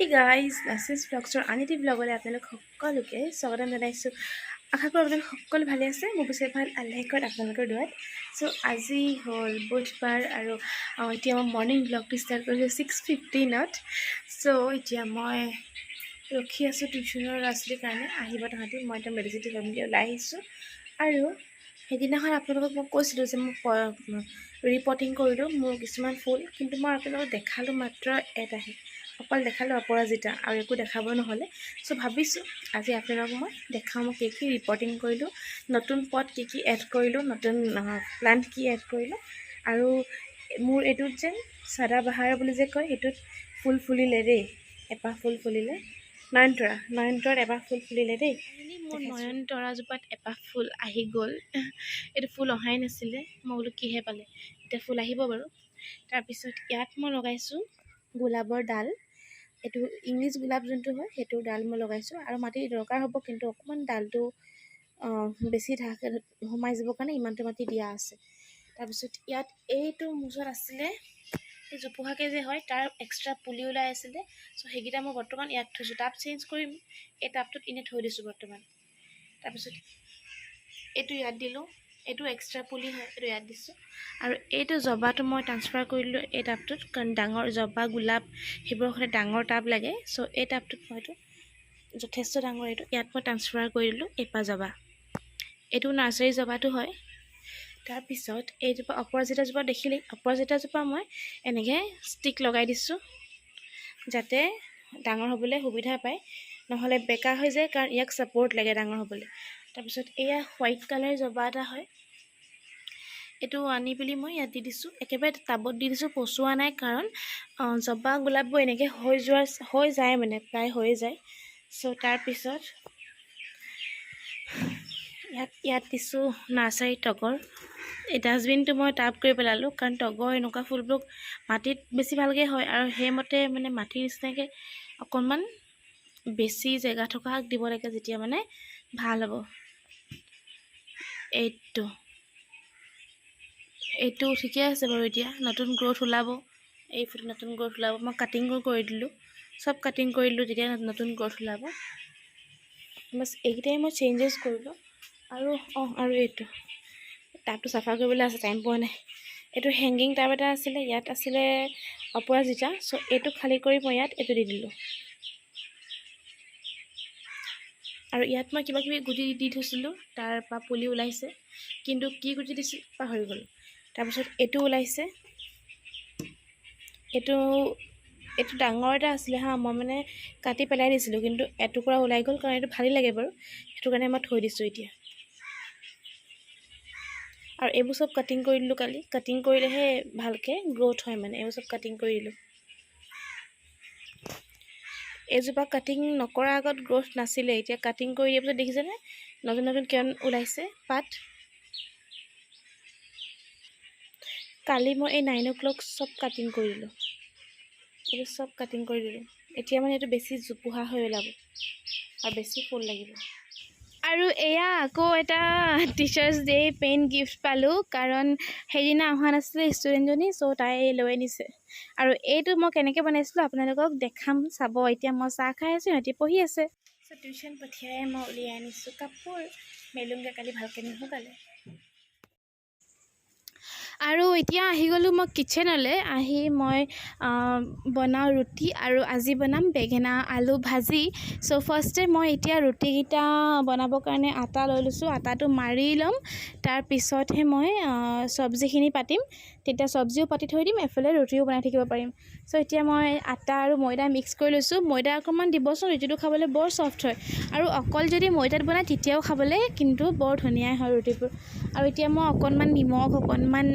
Hey guys, Nasrin's vlogsৰ আনিটি ব্লগলৈ আপোনালোক সকলোকে স্বাগতম জনাইছোঁ। আশা কৰোঁ আপোনালোক সকলো ভালে আছে। মোৰ পিছে ভাল আল্লাহে কৰক আপোনালোকৰ দুৱাত। আজি হ'ল বুধবাৰ আৰু এতিয়া মই মৰ্ণিং ব্লগটো ষ্টাৰ্ট কৰিছোঁ 6:15ত। এতিয়া মই ৰখি আছোঁ টিউশ্যনৰ ল'ৰা ছোৱালীৰ কাৰণে আহিব তাহাঁতি। মই এতিয়া মেডিচিনটো ল'ম বুলি ওলাই আহিছোঁ। আৰু সেইদিনাখন আপোনালোকক মই কৈছিলোঁ যে মই ৰিপৰ্টিং কৰিলোঁ মোৰ কিছুমান ফুল, কিন্তু মই আপোনালোকক দেখালোঁ মাত্ৰ এটাহে, অকল দেখালোঁ অপৰাজিতা আৰু একো দেখাব নহ'লে। ভাবিছোঁ আজি আপোনালোকক মই দেখাওঁ মই কি ৰিপৰ্টিং কৰিলোঁ, নতুন পট কি এড কৰিলোঁ, নতুন প্লাণ্ট কি এড কৰিলোঁ। আৰু মোৰ এইটোত যেন চাদা বাহাৰ বুলি যে কয়, এইটোত ফুল ফুলিলে দেই, এপাহ ফুল ফুলিলে। নয়নতৰাত এপাহ ফুল ফুলিলে দেই। মোৰ নয়নতৰাজোপাত এপাহ ফুল আহি গ'ল। এইটো ফুল অহাই নাছিলে, মই বোলো কিহে পালে, এতিয়া ফুল আহিব বাৰু। তাৰপিছত ইয়াত মই লগাইছোঁ গোলাপৰ ডাল, এইটো ইংলিছ গোলাপ যোনটো হয় সেইটো ডাল মই লগাইছোঁ। আৰু মাটি দৰকাৰ হ'ব, কিন্তু অকণমান ডালটো বেছি সোমাই যাবৰ কাৰণে ইমানটো মাটি দিয়া আছে। তাৰপিছত ইয়াত এইটো মুজত আছিলে এই জোপোহাকে যে হয়, তাৰ এক্সট্ৰা পুলি ওলাই আছিলে। সেইকেইটা মই বৰ্তমান ইয়াত থৈছোঁ। টাব চেঞ্জ কৰিম, এই টাবটোত এনেই থৈ দিছোঁ বৰ্তমান। তাৰপিছত এইটো ইয়াত দিলোঁ, এইটো এক্সট্ৰা পুলি হয়, এইটো ইয়াত দিছোঁ। আৰু এইটো জবাটো মই ট্ৰান্সফাৰ কৰিলোঁ এই টাবটোত, কাৰণ ডাঙৰ জবা গোলাপ সেইবোৰৰ সৈতে ডাঙৰ টাব লাগে। এই টাবটোত মইতো যথেষ্ট ডাঙৰ, এইটো ইয়াত মই ট্ৰান্সফাৰ কৰি দিলোঁ। এপাহ জবা, এইটো নাৰ্চাৰী জবাটো হয়। তাৰপিছত এইজোপা অপৰাজিতাজোপা দেখিলেই, অপৰাজিতাজোপা মই এনেকৈ ষ্টিক লগাই দিছোঁ যাতে ডাঙৰ হ'বলৈ সুবিধা পায়, নহ'লে বেকা হৈ যায়, কাৰণ ইয়াক ছাপৰ্ট লাগে ডাঙৰ হ'বলৈ। তাৰপিছত এয়া হোৱাইট কালাৰ জবা এটা হয়, এইটো আনি পেলি মই ইয়াত দি দিছোঁ। একেবাৰে টাবত দি দিছোঁ, পচোৱা নাই, কাৰণ জবা গোলাপবোৰ এনেকৈ হৈ যায় মানে প্ৰায় হৈয়ে যায়। তাৰপিছত ইয়াত দিছোঁ নাৰ্চাৰী তগৰ। এই ডাষ্টবিনটো মই টাব কৰি পেলালোঁ, কাৰণ তগৰ এনেকুৱা ফুলবোৰ মাটিত বেছি ভালকৈ হয়, আৰু সেইমতে মানে মাটিৰ নিচিনাকৈ অকণমান বেছি জেগা থকা দিব লাগে, যেতিয়া মানে ভাল হ'ব। এইটো ঠিকে আছে বাৰু, এতিয়া নতুন গ্ৰ'থ ওলাব, এই ফুল নতুন গ্ৰ'থ ওলাব। মই কাটিং কৰি দিলোঁ, চব কাটিং কৰি দিলোঁ, তেতিয়া নতুন গ্ৰ'থ ওলাব। বাছ এইকেইটাই মই চেঞ্জেছ কৰিলোঁ। আৰু এইটো টাবটো চাফা কৰিবলৈ আছে, টাইম পোৱা নাই। এইটো হেংগিং টাব এটা আছিলে, ইয়াত আছিলে অপৰাজিতা। এইটো খালী কৰি মই ইয়াত এইটো দি দিলোঁ। আৰু ইয়াত মই কিবা কিবি গুটি দি থৈছিলোঁ, তাৰ পৰা পুলি ওলাইছে, কিন্তু কি গুটি দিছোঁ পাহৰি গ'লোঁ। তাৰপিছত এইটো ওলাইছে, এইটো ডাঙৰ এটা আছিলে হা, মই মানে কাটি পেলাই দিছিলোঁ, কিন্তু এটুকুৰা ওলাই গ'ল, কাৰণ এইটো ভালেই লাগে বাৰু, সেইটো কাৰণে মই থৈ দিছোঁ এতিয়া। আৰু এইবোৰ চব কাটিং কৰি দিলোঁ কালি, কাটিং কৰিলেহে ভালকৈ গ্ৰ'থ হয়, মানে এইবোৰ চব কাটিং কৰি দিলোঁ। এইজোপা কাটিং নকৰাৰ আগত গ্ৰ'থ নাছিলে, এতিয়া কাটিং কৰি দিয়াৰ পিছত দেখিছেনে নতুন নতুন কিমান ওলাইছে পাত। কালি মই এই 9 o'clock চব কাটিং কৰি দিলোঁ, এইটো চব কাটিং কৰি দিলোঁ। এতিয়া মানে এইটো বেছি জোপোহা হৈ ওলাব আৰু বেছি ফুল লাগিব। আৰু এয়া আকৌ এটা টিচাৰ্ছ ডে পেইণ্ট গিফ্ট পালোঁ, কাৰণ সেইদিনা অহা নাছিলে ষ্টুডেণ্টজনী, তাই লৈ আনিছে। আৰু এইটো মই কেনেকৈ বনাইছিলোঁ আপোনালোকক দেখাম, চাব। এতিয়া মই চাহ খাই আছোঁ, সিহঁতি পঢ়ি আছে। টিউশ্যন পঠিয়াই মই উলিয়াই আনিছোঁ কাপোৰ, মেলুংগা কালি ভালকৈ নুশুকালে। আৰু এতিয়া আহি গ'লোঁ মই কিটচেনলৈ। আহি মই বনাওঁ ৰুটি, আৰু আজি বনাম বেঙেনা আলু ভাজি। ফাৰ্ষ্টে মই এতিয়া ৰুটিকেইটা বনাবৰ কাৰণে আটা লৈ লৈছোঁ, আটাটো মাৰি ল'ম, তাৰপিছতহে মই চব্জিখিনি পাতিম, তেতিয়া চব্জিও পাতি থৈ দিম, এফালে ৰুটিও বনাই থাকিব পাৰিম। এতিয়া মই আটা আৰু ময়দা মিক্স কৰি লৈছোঁ। ময়দা অকণমান দিবচোন, ৰুটিটো খাবলৈ বৰ চফ্ট হয়, আৰু অকল যদি ময়দাত বনায় তেতিয়াও খাবলৈ কিন্তু বৰ ধুনীয়াই হয় ৰুটিবোৰ। আৰু এতিয়া মই অকণমান নিমখ, অকণমান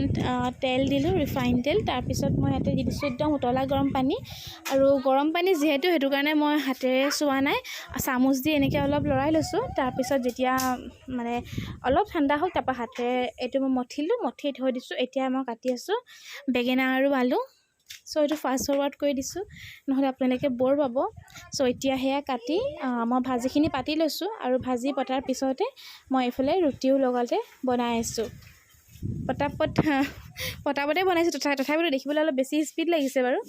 তেল দিলোঁ, ৰিফাইন তেল। তাৰপিছত মই ইয়াতে দি দিছোঁ একদম উতলা গৰম পানী, আৰু গৰম পানী যিহেতু সেইটো কাৰণে মই হাতেৰে চোৱা নাই, চামুচ দি এনেকৈ অলপ লৰাই লৈছোঁ। তাৰপিছত যেতিয়া মানে অলপ ঠাণ্ডা হ'ল, তাৰপৰা হাতেৰে এইটো মই মঠি থৈ দিছোঁ। এতিয়া মই কাটি আছোঁ বেঙেনা আৰু আলু। এইটো ফাষ্ট ফৰৱাৰ্ড কৰি দিছোঁ, নহ'লে আপোনালোকে বৰ পাব। এতিয়া সেয়া কাটি মই ভাজিখিনি পাতি লৈছোঁ, আৰু ভাজি পতাৰ পিছতে মই এইফালে ৰুটিও লগতে বনাই আছোঁ। পটাপট পটাপটে বনাইছোঁ তথাপিতো দেখিবলৈ অলপ বেছি স্পীড লাগিছে বাৰু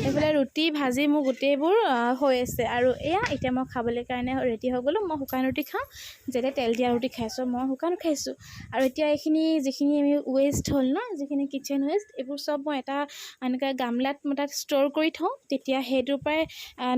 এইফালে ৰুটি ভাজি মোৰ গোটেইবোৰ হৈ আছে আৰু এয়া এতিয়া মই খাবলৈ কাৰণে ৰেডি হৈ গ'লোঁ মই শুকান ৰুটি খাওঁ যেতিয়া তেল দিয়া ৰুটি খাইছোঁ মই শুকান খাইছোঁ আৰু এতিয়া এইখিনি যিখিনি আমি ৱেষ্ট হ'ল ন যিখিনি কিটচেন ৱেষ্ট এইবোৰ চব মই এটা এনেকৈ গামলাত মই তাত ষ্ট'ৰ কৰি থওঁ তেতিয়া সেইটোৰ পৰাই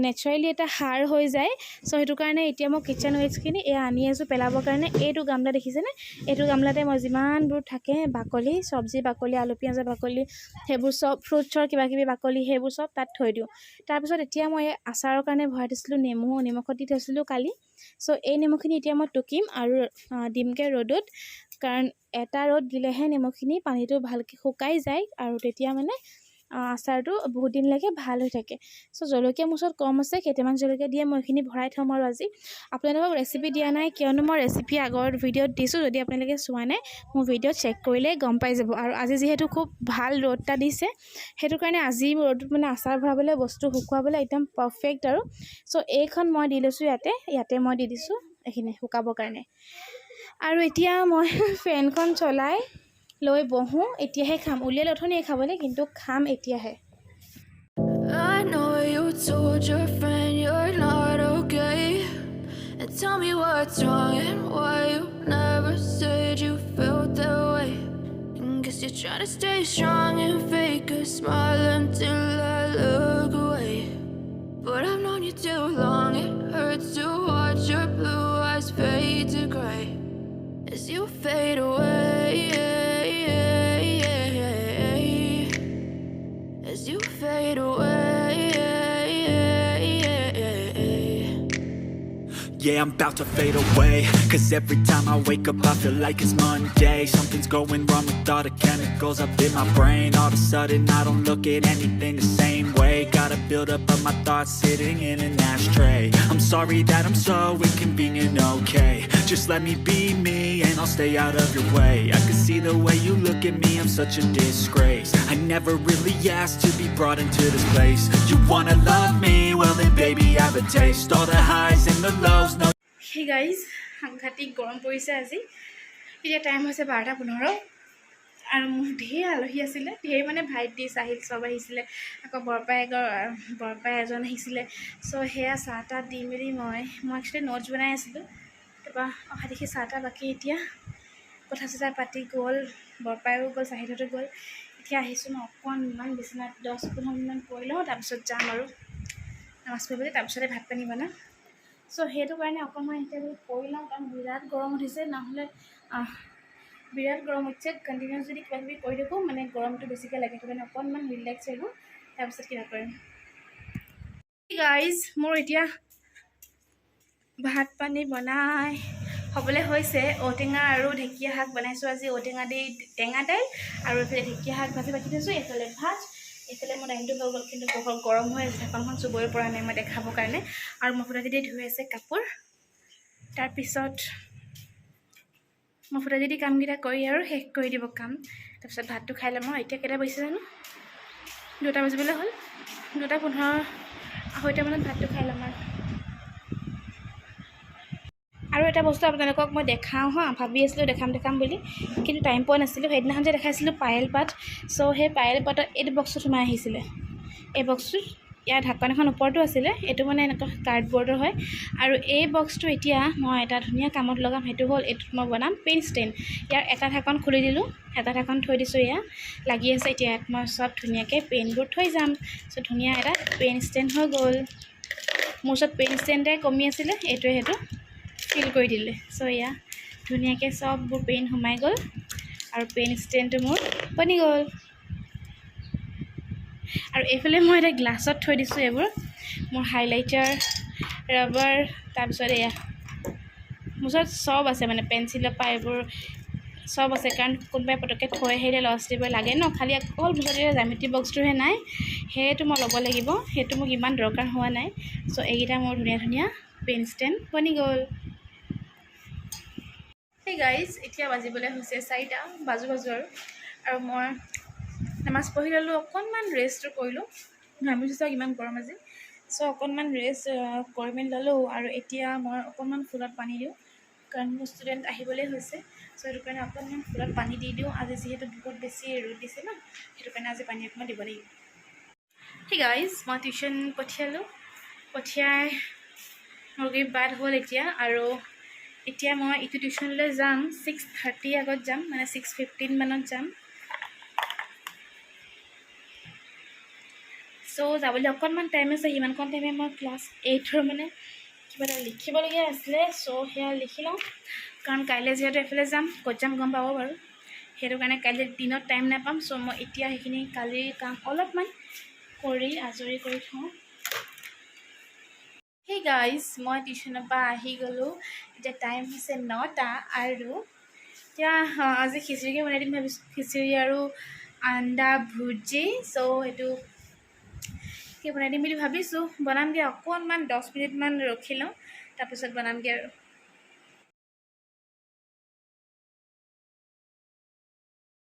নেচাৰেলি এটা সাৰ হৈ যায় চ' সেইটো কাৰণে এতিয়া মই কিটচেন ৱেষ্টখিনি এয়া আনি আছোঁ পেলাবৰ কাৰণে এইটো গামলা দেখিছেনে এইটো গামলাতে মই যিমানবোৰ থাকে বাকলি চব্জি বাকলি আলু পিঁয়াজৰ বাকলি সেইবোৰ চব ফ্ৰুটছৰ কিবাকিবি বাকলি সেইবোৰ চব তাত থৈ দিওঁ তাৰপিছত এতিয়া মই আচাৰৰ কাৰণে ভৰাই দিছিলোঁ নিমখত দি থৈছিলোঁ কালি চ' এই নিমখখিনি এতিয়া মই টুকিম আৰু দিমকৈ ৰ'দত কাৰণ এটা ৰ'দ দিলেহে নিমখখিনি পানীটো ভালকৈ শুকাই যায় আৰু তেতিয়া মানে আচাৰটো বহুত দিনলৈকে ভাল হৈ থাকে চ' জলকীয়া মোৰ ওচৰত কম আছে কেইটামান জলকীয়া দিয়ে মই এইখিনি ভৰাই থ'ম আৰু আজি আপোনালোকক ৰেচিপি দিয়া নাই কিয়নো মই ৰেচিপি আগৰ ভিডিঅ'ত দিছোঁ যদি আপোনালোকে চোৱা নাই মোৰ ভিডিঅ'ত চেক কৰিলে গম পাই যাব আৰু আজি যিহেতু খুব ভাল ৰ'দ এটা দিছে সেইটো কাৰণে আজি ৰ'দত মানে আচাৰ ভৰাবলৈ বস্তু শুকুৱাবলৈ একদম পাৰফেক্ট আৰু চ' এইখন মই দি লৈছোঁ ইয়াতে মই দি দিছোঁ এইখিনি শুকাবৰ কাৰণে আৰু এতিয়া মই ফেনখন চলাই লৈ বহোঁ এতিয়াহে খাম উলিয়াই লথনিয়ে খাবলৈ কিন্তু খাম এতিয়াহে I know you told your friend you're not okay and tell me what's wrong and why you never said you felt that way and guess you're trying to stay strong and fake a smile until I look away but I've known you too long it hurts to watch your blue eyes fade to gray as you fade away as you fade away. Yeah, I'm about to fade away, 'cause every time I wake up I feel like it's Monday. Something's going wrong with all the chemicals up in my brain. All of a sudden I don't look at anything the same way. Got a build up of my thoughts sitting in an ashtray. I'm sorry that I'm so inconvenient, okay. Just let me be me and I'll stay out of your way. I can see the way you look at me, I'm such a disgrace. I never really asked to be brought into this place. You wanna love me? Well then baby I have a taste. All the highs and the lows. Hey guys, সাংঘাতিক গৰম পৰিছে আজি এতিয়া time হৈছে 12:15 আৰু মোৰ ঢেৰ আলহী আছিলে ঢেৰ মানে ভাইটি চাহিল চব আহিছিলে আকৌ বৰপাই এজন আহিছিলে চ' সেয়া চাহ তাহ দি মেলি মই একচুৱেলি নোটছ বনাই আছিলোঁ তাৰপৰা অহা দেখি চাহ তাহ বাকী এতিয়া কথা চথা পাতি গ'ল বৰপাইও গ'ল চাহিলতো গ'ল এতিয়া আহিছোঁ মই অকণমান বিচনাত 10-15 মিনিটমান পৰি লওঁ তাৰপিছত যাম আৰু নামাজ পঢ়িবলৈ তাৰপিছতে ভাত পানী বনাম চ' সেইটো কাৰণে অকণমান এতিয়া পৰি লওঁ কাৰণ বিৰাট গৰম উঠিছে নহ'লে বিৰাট গৰম উঠিছে কণ্টিনিউছ যদি কিবা কিবি কৰি থাকোঁ মানে গৰমটো বেছিকৈ লাগে সেইটো কাৰণে অকণমান ৰিলেক্স হৈ গ'ল তাৰপিছত কিবা কৰিম গাইজ মোৰ এতিয়া ভাত পানী বনাই হ'বলৈ হৈছে ঔটেঙা আৰু ঢেকীয়া শাক বনাইছোঁ আজি ঔটেঙা দি টেঙা দাইল আৰু এইফালে ঢেকীয়া শাক ভাজি বাকি থৈছোঁ এইফালে ভাত এইফালে মোৰ দাইলটো হৈ গ'ল কিন্তু বহুত গৰম হৈ আছে ঢাকনখন চুবই পৰা নাই মই দেখাবৰ কাৰণে আৰু মফুটাদি ধুই আছে কাপোৰ তাৰপিছত মফুটাদি কামকেইটা কৰি আৰু শেষ কৰি দিব কাম তাৰপিছত ভাতটো খাই ল'ম আৰু এতিয়া কেইটা বাজিছে জানো 2টা বাজিবলৈ হ'ল 2:15 2:30 ভাতটো খাই ল'ম আৰু এটা বস্তু আপোনালোকক মই দেখাওঁ ভাবি আছিলোঁ দেখাম বুলি কিন্তু টাইম পোৱা নাছিলোঁ সেইদিনাখন যে দেখাইছিলোঁ পায়েল পাত চ' সেই পায়েল পাতত এইটো বক্সটোত সোমাই আহিছিলে এই বক্সটোত ইয়াৰ ঢাকন এখন ওপৰতো আছিলে এইটো মানে এনেকুৱা কাৰ্ডবৰ্ডৰ হয় আৰু এই বক্সটো এতিয়া মই এটা ধুনীয়া কামত লগাম সেইটো হ'ল এইটোত মই বনাম পেন ষ্টেণ্ড ইয়াৰ এটা ঢাকন খুলি দিলোঁ এটা ঢাকন থৈ দিছোঁ এয়া লাগি আছে এতিয়া ইয়াত মই চব ধুনীয়াকৈ পেনবোৰ থৈ যাম চ' ধুনীয়া এটা পেন ষ্টেণ্ড হৈ গ'ল মোৰ ওচৰত পেন ষ্টেণ্ডে কমি আছিলে এইটোৱে সেইটো ফিল কৰি দিলে চ' এয়া ধুনীয়াকৈ চববোৰ পেন সোমাই গ'ল আৰু পেন ষ্টেণ্ডটো মোৰ বনি গ'ল আৰু এইফালে মই এটা গ্লাছত থৈ দিছোঁ এইবোৰ মোৰ হাইলাইটাৰ ৰাবাৰ তাৰপিছত এয়া মোৰ ওচৰত চব আছে মানে পেঞ্চিলৰ পৰা এইবোৰ চব আছে কাৰণ কোনোবাই পটককৈ থৈ আহিলে ল'ৰা ছোৱালীবোৰ লাগে ন খালি অকল মুঠতে জ্যামিতি বক্সটোহে নাই সেইটো মই ল'ব লাগিব সেইটো মোক ইমান দৰকাৰ হোৱা নাই চ' এইকেইটা মোৰ ধুনীয়া পেন ষ্টেণ্ড বনি গ'ল সেই গাইজ এতিয়া বাজিবলৈ হৈছে 4টা বাজু আৰু মই নামাজ পঢ়ি ল'লোঁ অকণমান ৰেষ্টটো কৰিলোঁ ঘামিছোঁ চাওক ইমান গৰম আজি চ' অকণমান ৰেষ্ট কৰি মেলি ল'লোঁ আৰু এতিয়া মই অকণমান ফুলত পানী দিওঁ কাৰণ মোৰ ষ্টুডেণ্ট আহিবলৈ হৈছে। চ' সেইটো কাৰণে অকণমান ফুলত পানী দি দিওঁ। আজি যিহেতু বহুত বেছি ৰ'দ দিছে ন, সেইটো কাৰণে আজি পানী অকণমান দিব লাগিব। সেই গাইজ, মই টিউশ্যন পঠিয়াই মুৰ্গীৰ বাদ হ'ল এতিয়া। আৰু এতিয়া মই ইটো টিউশ্যনলৈ যাম 6:30 আগত যাম, মানে 6:15 মানত যাম। চ' যাবলৈ অকণমান টাইম আছে। সিমানকণ টাইমে মই ক্লাছ 8ৰ মানে কিবা এটা লিখিবলগীয়া আছিলে। চ' সেয়া লিখি লওঁ, কাৰণ কাইলৈ যিহেতু এফালে যাম, ক'ত যাম গম পাব বাৰু। সেইটো কাৰণে কাইলৈ দিনত টাইম নাপাম। চ' মই এতিয়া সেইখিনি কালিৰ কাম অলপমান কৰি আজৰি কৰি থওঁ। সেই গাইজ, মই টিউশ্যনৰ পৰা আহি গ'লোঁ। এতিয়া টাইম হৈছে 9টা। আৰু এতিয়া আজি খিচিৰিকে বনাই দিম ভাবিছোঁ, খিচিৰি আৰু আন্দা ভুজি। চ' সেইটো বনাই দিম বুলি ভাবিছোঁ। বনামগৈ অকণমান 10 মিনিটমান ৰখি লওঁ, তাৰপিছত বনামগৈ আৰু।